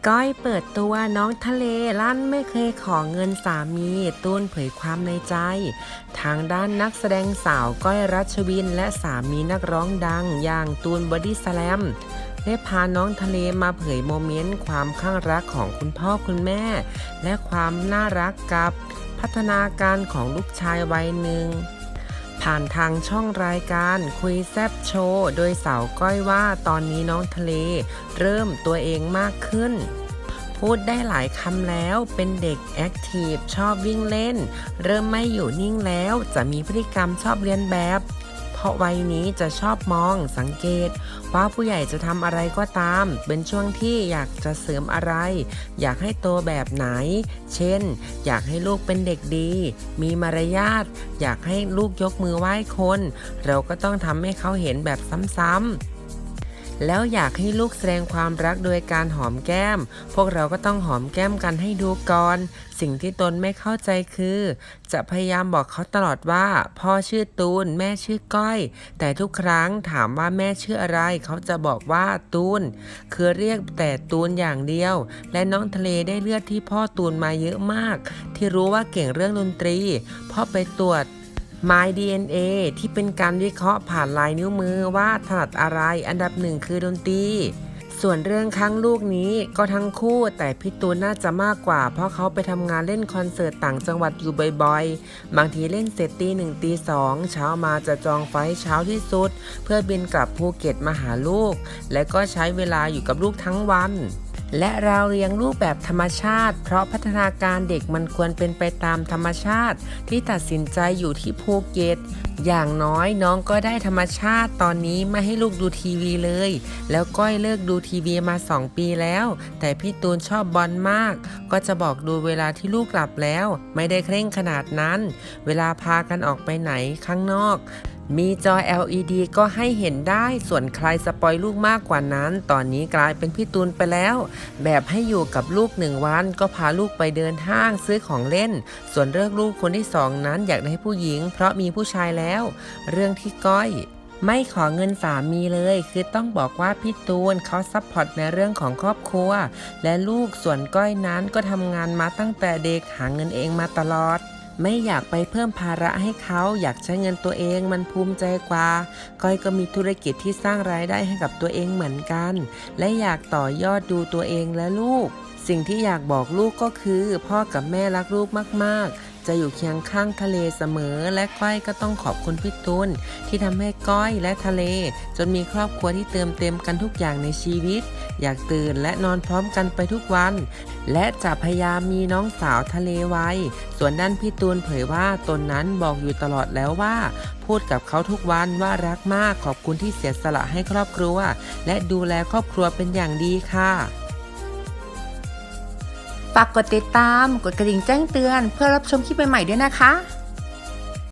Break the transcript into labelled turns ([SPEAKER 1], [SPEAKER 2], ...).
[SPEAKER 1] ก้อยเปิดตัวน้องทะเลลั่นไม่เคยขอเงินสามีตูนเผยความในใจทางด้านนักแสดงสาวก้อยรัชวินและสามีนักร้องดังอย่างตูนบอดี้สแลมได้พาน้องทะเลมาเผยโมเมนต์ความข้างรักของคุณพ่อคุณแม่และความน่ารักกับพัฒนาการของลูกชายวัยหนึ่งผ่านทางช่องรายการคุยแซบโชว์โดยสาวก้อยว่าตอนนี้น้องทะเลเริ่มตัวเองมากขึ้นพูดได้หลายคำแล้วเป็นเด็กแอคทีฟชอบวิ่งเล่นเริ่มไม่อยู่นิ่งแล้วจะมีพฤติกรรมชอบเลียนแบบเพราะวัยนี้จะชอบมองสังเกตว่าผู้ใหญ่จะทำอะไรก็ตามเป็นช่วงที่อยากจะเสริมอะไรอยากให้โตแบบไหนเช่นอยากให้ลูกเป็นเด็กดีมีมารยาทอยากให้ลูกยกมือไหว้คนเราก็ต้องทำให้เขาเห็นแบบซ้ำๆแล้วอยากให้ลูกแสดงความรักโดยการหอมแก้มพวกเราก็ต้องหอมแก้มกันให้ดูก่อนสิ่งที่ตนไม่เข้าใจคือจะพยายามบอกเขาตลอดว่าพ่อชื่อตูนแม่ชื่อก้อยแต่ทุกครั้งถามว่าแม่ชื่ออะไรเขาจะบอกว่าตูนคือเรียกแต่ตูนอย่างเดียวและน้องทะเลได้เลือดที่พ่อตูนมาเยอะมากที่รู้ว่าเก่งเรื่องดนตรีพ่อไปตรวจMy DNA ที่เป็นการวิเคราะห์ผ่านลายนิ้วมือว่าถนัดอะไรอันดับหนึ่งคือดนตรีส่วนเรื่องข้างลูกนี้ก็ทั้งคู่แต่พี่ตูนน่าจะมากกว่าเพราะเขาไปทำงานเล่นคอนเสิร์ตต่างจังหวัดอยู่บ่อยๆบางทีเล่นเสร็จตี 1ตี 2เช้ามาจะจองไฟล์เช้าที่สุดเพื่อบินกลับภูเก็ตมาหาลูกและก็ใช้เวลาอยู่กับลูกทั้งวันและเราเลี้ยงลูกแบบธรรมชาติเพราะพัฒนาการเด็กมันควรเป็นไปตามธรรมชาติที่ตัดสินใจอยู่ที่ภูเก็ตอย่างน้อยน้องก็ได้ธรรมชาติตอนนี้ไม่ให้ลูกดูทีวีเลยแล้วก้อยเลิกดูทีวีมา2 ปีแล้วแต่พี่ตูนชอบบอลมากก็จะบอกดูเวลาที่ลูกหลับแล้วไม่ได้เคร่งขนาดนั้นเวลาพากันออกไปไหนข้างนอกมีจอ LED ก็ให้เห็นได้ส่วนใครสปอยลูกมากกว่านั้นตอนนี้กลายเป็นพี่ตูนไปแล้วแบบให้อยู่กับลูก1 วันก็พาลูกไปเดินห้างซื้อของเล่นส่วนเรื่องลูกคนที่2นั้นอยากได้ผู้หญิงเพราะมีผู้ชายแล้วเรื่องที่ก้อยไม่ขอเงินสามีเลยคือต้องบอกว่าพี่ตูนเขาซัพพอร์ตในเรื่องของครอบครัวและลูกส่วนก้อยนั้นก็ทำงานมาตั้งแต่เด็กหาเงินเองมาตลอดไม่อยากไปเพิ่มภาระให้เขาอยากใช้เงินตัวเองมันภูมิใจกว่าก้อยก็มีธุรกิจที่สร้างรายได้ให้กับตัวเองเหมือนกันและอยากต่อยอดดูตัวเองและลูกสิ่งที่อยากบอกลูกก็คือพ่อกับแม่รักลูกมากๆจะอยู่เคียงข้างทะเลเสมอและก้อยก็ต้องขอบคุณพี่ตูนที่ทำให้ก้อยและทะเลจนมีครอบครัวที่เติมเต็มกันทุกอย่างในชีวิตอยากตื่นและนอนพร้อมกันไปทุกวันและจะพยายามมีน้องสาวทะเลไว้ส่วนด้านพี่ตูนเผยว่าตนนั้นบอกอยู่ตลอดแล้วว่าพูดกับเขาทุกวันว่ารักมากขอบคุณที่เสียสละให้ครอบครัวและดูแลครอบครัวเป็นอย่างดีค่ะ
[SPEAKER 2] ฝากกดติดตามกดกระดิ่งแจ้งเตือนเพื่อรับชมคลิปใหม่ๆด้วยนะคะ